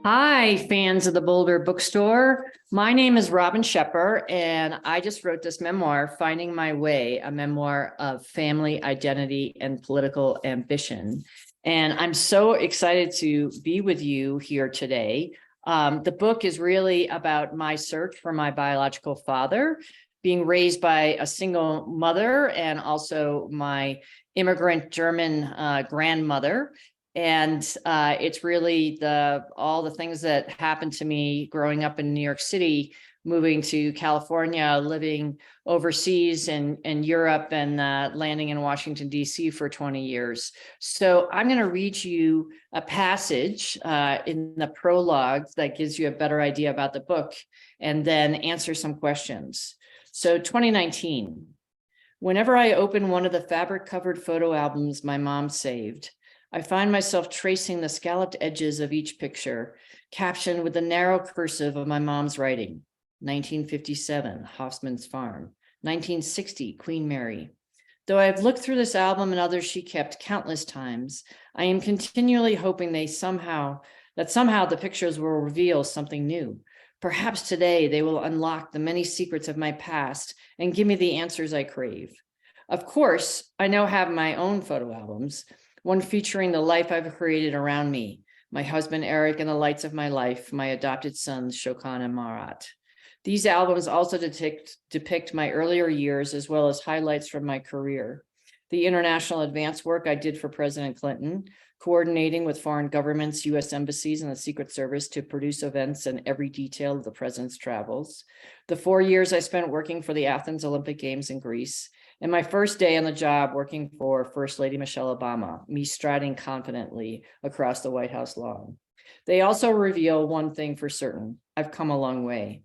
Hi, fans of the Boulder Bookstore. My name is Robin Schepper, and I just wrote this memoir, Finding My Way, a memoir of family identity and political ambition. And I'm so excited to be with you here today. The book is really about my search for my biological father, being raised by a single mother and also my immigrant German grandmother. And it's really all the things that happened to me growing up in New York City, moving to California, living overseas in Europe, and landing in Washington, D.C. for 20 years. So I'm going to read you a passage in the prologue that gives you a better idea about the book, and then answer some questions. So 2019, whenever I open one of the fabric-covered photo albums my mom saved, I find myself tracing the scalloped edges of each picture, captioned with the narrow cursive of my mom's writing. 1957, Hoffman's Farm. 1960, Queen Mary. Though I have looked through this album and others she kept countless times, I am continually hoping that somehow the pictures will reveal something new. Perhaps today they will unlock the many secrets of my past and give me the answers I crave. Of course, I now have my own photo albums, one featuring the life I've created around me, my husband, Eric, and the lights of my life, my adopted sons, Shokan and Marat. These albums also depict my earlier years, as well as highlights from my career. The international advance work I did for President Clinton, coordinating with foreign governments, US embassies, and the Secret Service to produce events and every detail of the president's travels. The 4 years I spent working for the Athens Olympic Games in Greece, and my first day on the job working for First Lady Michelle Obama, me striding confidently across the White House lawn. They also reveal one thing for certain: I've come a long way.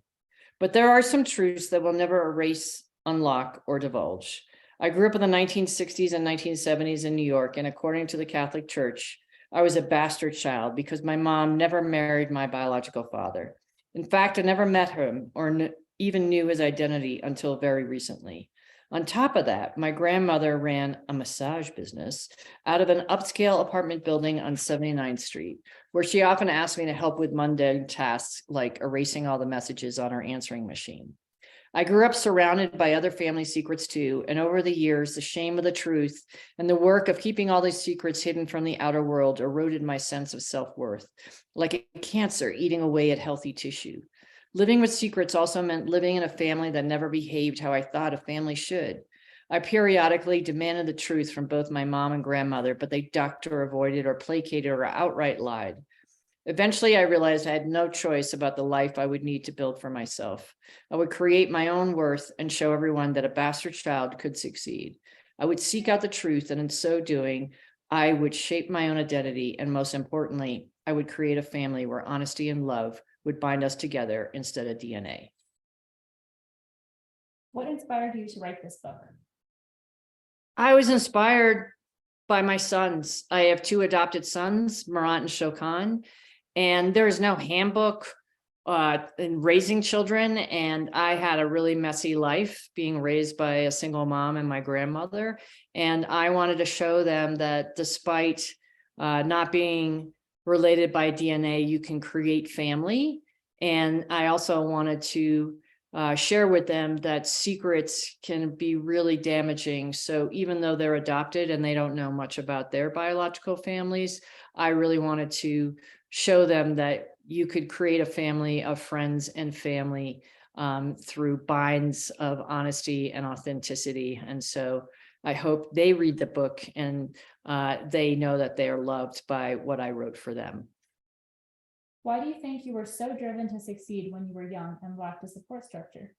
But there are some truths that will never erase, unlock, or divulge. I grew up in the 1960s and 1970s in New York, and according to the Catholic Church, I was a bastard child because my mom never married my biological father. In fact, I never met him or even knew his identity until very recently. On top of that, my grandmother ran a massage business out of an upscale apartment building on 79th Street, where she often asked me to help with mundane tasks like erasing all the messages on her answering machine. I grew up surrounded by other family secrets too, and over the years, the shame of the truth and the work of keeping all these secrets hidden from the outer world eroded my sense of self-worth, like a cancer eating away at healthy tissue. Living with secrets also meant living in a family that never behaved how I thought a family should. I periodically demanded the truth from both my mom and grandmother, but they ducked or avoided or placated or outright lied. Eventually, I realized I had no choice about the life I would need to build for myself. I would create my own worth and show everyone that a bastard child could succeed. I would seek out the truth, and in so doing, I would shape my own identity, and most importantly, I would create a family where honesty and love would bind us together instead of DNA. What inspired you to write this book? I was inspired by my sons. I have 2 adopted sons, Marat and Shokan, and there is no handbook in raising children. And I had a really messy life being raised by a single mom and my grandmother. And I wanted to show them that despite not being related by DNA, you can create family. And I also wanted to share with them that secrets can be really damaging. So even though they're adopted and they don't know much about their biological families, I really wanted to show them that you could create a family of friends and family through binds of honesty and authenticity. And so I hope they read the book and they know that they are loved by what I wrote for them. Why do you think you were so driven to succeed when you were young and lacked a support structure?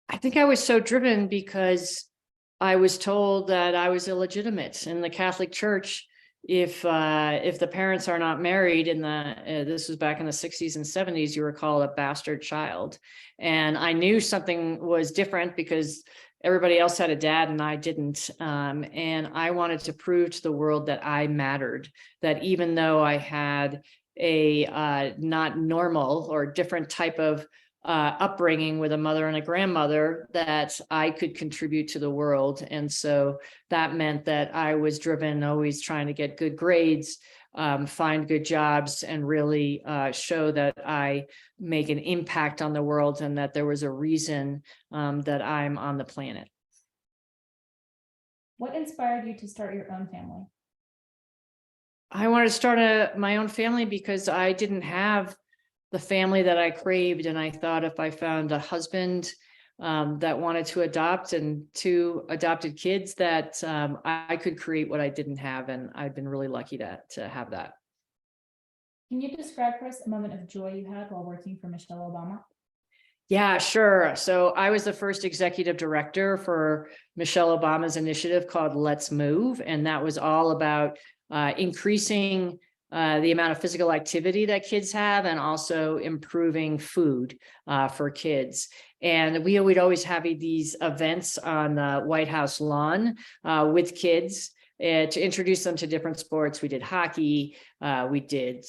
I think I was so driven because I was told that I was illegitimate in the Catholic Church. If the parents are not married this was back in the 60s and 70s, you were called a bastard child. And I knew something was different because everybody else had a dad and I didn't. And I wanted to prove to the world that I mattered, that even though I had a not normal or different type of upbringing with a mother and a grandmother that I could contribute to the world. And so that meant that I was driven, always trying to get good grades, find good jobs, and really show that I make an impact on the world and that there was a reason that I'm on the planet. What inspired you to start your own family? I wanted to start my own family because I didn't have the family that I craved. And I thought if I found a husband that wanted to adopt and 2 adopted kids, that I could create what I didn't have. And I've been really lucky to have that. Can you describe for us a moment of joy you had while working for Michelle Obama? Yeah, sure. So I was the first executive director for Michelle Obama's initiative called Let's Move. And that was all about increasing the amount of physical activity that kids have, and also improving food for kids. And we'd always have these events on the White House lawn with kids to introduce them to different sports. We did hockey, we did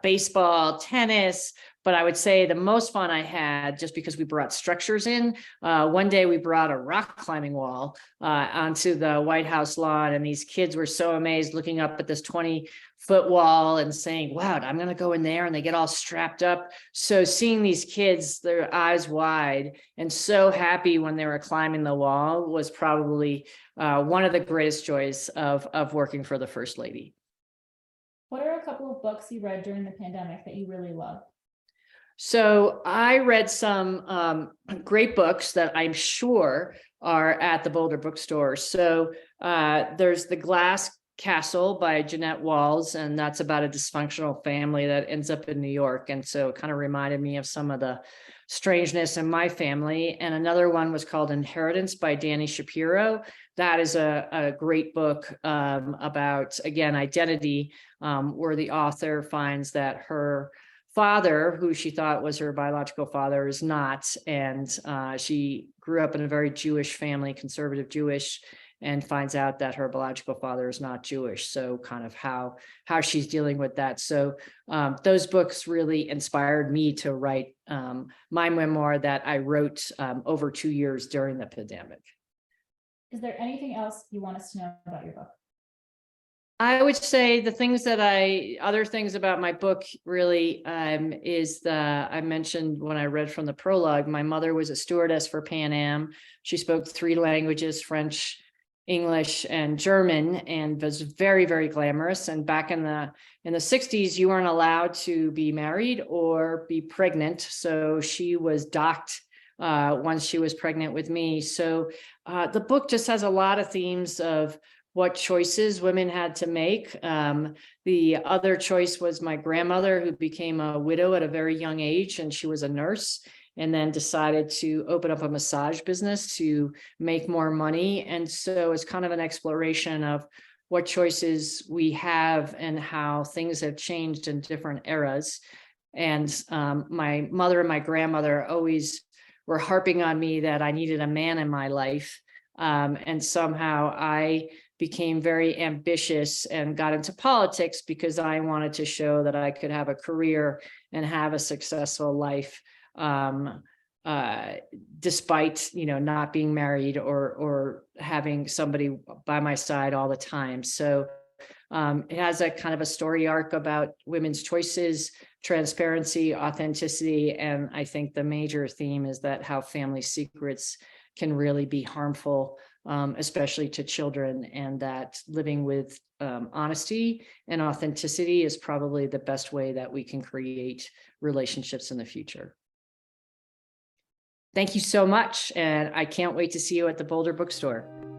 baseball, tennis, but I would say the most fun I had, just because we brought structures in, one day we brought a rock climbing wall onto the White House lawn, and these kids were so amazed looking up at this 20-foot wall and saying, wow, I'm going to go in there, and they get all strapped up. So seeing these kids, their eyes wide and so happy when they were climbing the wall was probably one of the greatest joys of working for the First Lady. What are a couple of books you read during the pandemic that you really loved? So I read some great books that I'm sure are at the Boulder bookstore. So there's The Glass Castle by Jeanette Walls, and that's about a dysfunctional family that ends up in New York. And so it kind of reminded me of some of the strangeness in my family. And another one was called Inheritance by Dani Shapiro. That is a great book about, again, identity, where the author finds that her father, who she thought was her biological father, is not. And she grew up in a very Jewish family, conservative Jewish, and finds out that her biological father is not Jewish. So kind of how she's dealing with that. So those books really inspired me to write my memoir that I wrote over 2 years during the pandemic. Is there anything else you want us to know about your book? I would say the things that other things about my book really is I mentioned when I read from the prologue, my mother was a stewardess for Pan Am. She spoke 3 languages, French, English, and German, and was very, very glamorous. And back in the 60s, you weren't allowed to be married or be pregnant. So she was docked once she was pregnant with me. So the book just has a lot of themes of what choices women had to make. The other choice was my grandmother, who became a widow at a very young age, and she was a nurse, and then decided to open up a massage business to make more money. And so it's kind of an exploration of what choices we have and how things have changed in different eras. And my mother and my grandmother always were harping on me that I needed a man in my life. And somehow I became very ambitious and got into politics because I wanted to show that I could have a career and have a successful life, despite, not being married or having somebody by my side all the time. So it has a kind of a story arc about women's choices, transparency, authenticity. And I think the major theme is that how family secrets can really be harmful, especially to children, and that living with honesty and authenticity is probably the best way that we can create relationships in the future. Thank you so much. And I can't wait to see you at the Boulder bookstore.